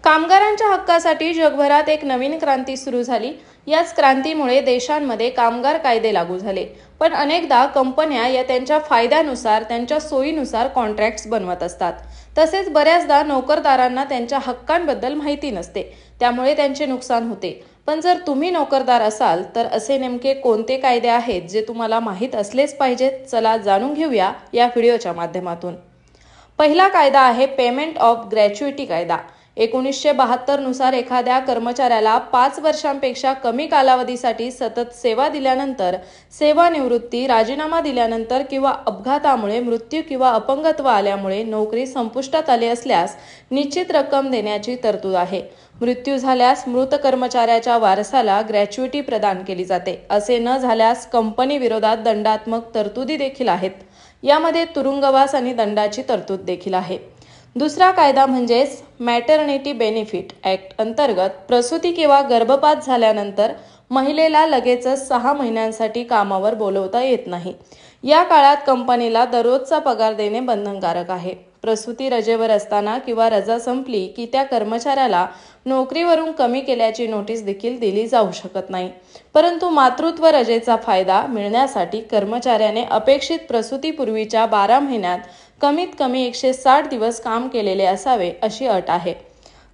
कामगारांच्या हक्कासाठी जगभरात एक नवीन क्रांती सुरू झाली। याच क्रांतीमुळे देशांमध्ये कामगार कायदे लागू झाले। पण अनेकदा कंपन्या या त्यांच्या फायद्यानुसार, त्यांच्या सोयीनुसार कॉन्ट्रॅक्ट्स बनवत असतात। तसेच बऱ्याचदा नोकरदारांना त्यांच्या हक्कांबद्दल माहिती नसते, त्यामुळे त्यांचे नुकसान होते। पण जर तुम्ही नोकरदार असाल तर असे नेमके कोणते कायदे आहेत जे तुम्हाला माहित असलेच पाहिजेत? चला जाणून घेऊया या व्हिडिओच्या माध्यमातून। पहिला कायदा आहे पेमेंट ऑफ ग्रॅच्युइटी कायदा। 1972 नुसार एखाद्या कर्मचाऱ्याला 5 वर्षांपेक्षा कमी कालावधीसाठी सतत सेवा दिल्यानंतर, सेवानिवृत्ती, राजीनामा दिल्यानंतर किंवा अपघातामुळे मृत्यू किंवा अपंगत्व आल्यामुळे नोकरी संपुष्टात आली असल्यास निश्चित रक्कम देण्याची तरतूद आहे। मृत्यू झाल्यास मृत कर्मचाऱ्याच्या वारसाला ग्रॅच्युइटी प्रदान केली जाते। असे न झाल्यास कंपनी विरोधात दंडात्मक तरतुदी देखील आहेत। यामध्ये तुरुंगवास आणि दंडाची तरतूद देखील आहे। दुसरा कायदा म्हणजेच मॅटर्निटी बेनिफिट ॲक्ट अंतर्गत प्रसूती किंवा गर्भपात झाल्यानंतर महिलेला लगेचच 6 महिन्यांसाठी कामावर बोलवता येत नाही। या काळात कंपनीला दररोजचा पगार देणे बंधनकारक आहे। प्रसूती रजेवर असताना किंवा रजा संपली की त्या कर्मचाऱ्याला नोकरीवरून कमी केल्याची नोटीस देखील दिली जाऊ शकत नाही। परंतु मातृत्व रजेचा फायदा मिळण्यासाठी कर्मचाऱ्याने अपेक्षित प्रसूतीपूर्वीच्या 12 महिन्यात कमीत कमी 160 दिवस काम केलेले असावे अशी अट आहे।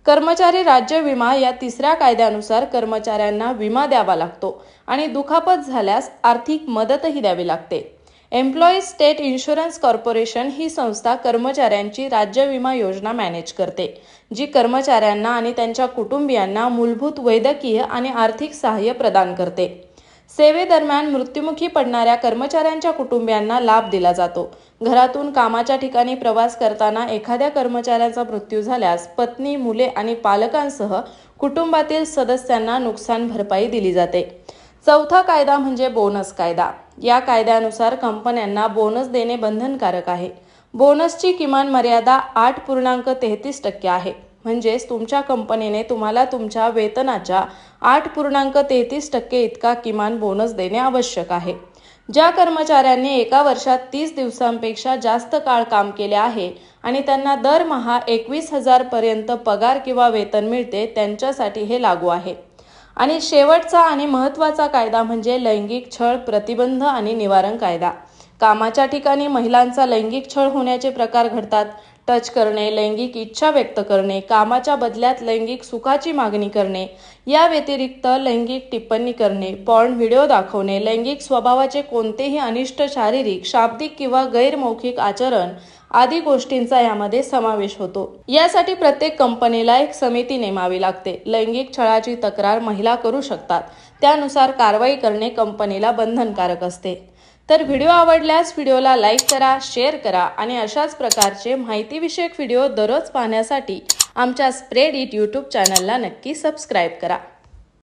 कर्मचारी राज्य विमा या तिसऱ्या कायद्यानुसार कर्मचाऱ्यांना विमा द्यावा लागतो आणि दुखापत झाल्यास आर्थिक मदतही द्यावी लागते। एम्प्लॉईज स्टेट इन्शुरन्स कॉर्पोरेशन ही संस्था कर्मचाऱ्यांची राज्य विमा योजना मॅनेज करते, जी कर्मचाऱ्यांना आणि त्यांच्या कुटुंबियांना मूलभूत वैद्यकीय आणि आर्थिक सहाय्य प्रदान करते। सेवेदरम्यान मृत्युमुखी पडणाऱ्या कर्मचाऱ्यांच्या कुटुंबियांना लाभ दिला जातो। घरातून कामाच्या ठिकाणी प्रवास करताना एखाद्या कर्मचाऱ्याचा मृत्यू झाल्यास पत्नी, मुले आणि पालकांसह कुटुंबातील सदस्यांना नुकसान भरपाई दिली जाते। चौथा कायदा म्हणजे बोनस कायदा। या कायद्यानुसार कंपन्यांना बोनस देणे बंधनकारक आहे। बोनसची किमान मर्यादा 8.33% आहे। म्हणजेच तुमच्या कंपनीने तुम्हाला तुमच्या वेतनाच्या 8.33% इतका किमान बोनस देणे आवश्यक आहे। ज्या कर्मचाऱ्यांनी एका वर्षात 30 दिवसांपेक्षा जास्त काळ काम केले आहे आणि त्यांना दरमहा 21,000 पर्यंत पगार किंवा वेतन मिळते, त्यांच्यासाठी हे लागू आहे। आणि शेवटचा आणि महत्त्वाचा कायदा म्हणजे लैंगिक छळ प्रतिबंध आणि निवारण कायदा। कामाच्या ठिकाणी महिलांचा लैंगिक छळ होण्याचे प्रकार घडतात। टच करणे, लैंगिक इच्छा व्यक्त करणे, कामाच्या बदल्यात लैंगिक सुखाची मागणी करणे, या व्यतिरिक्त लैंगिक टिप्पणी करणे, पॉर्न व्हिडिओ दाखवणे, लैंगिक स्वभावाचे कोणतेही अनिष्ट शारीरिक, शाब्दिक किंवा गैरमौखिक आचरण आदी गोष्टींचा यामध्ये समावेश होतो। यासाठी प्रत्येक कंपनीला एक समिती नेमावी लागते। लैंगिक छळाची तक्रार महिला करू शकतात। त्यानुसार कारवाई करणे कंपनीला बंधनकारक असते। तर व्हिडिओ आवडल्यास व्हिडिओला लाईक करा, शेअर करा आणि अशाच प्रकारचे माहितीविषयक व्हिडिओ दररोज पाहण्यासाठी आमच्या स्प्रेड इट यूट्यूब चॅनलला नक्की सबस्क्राईब करा।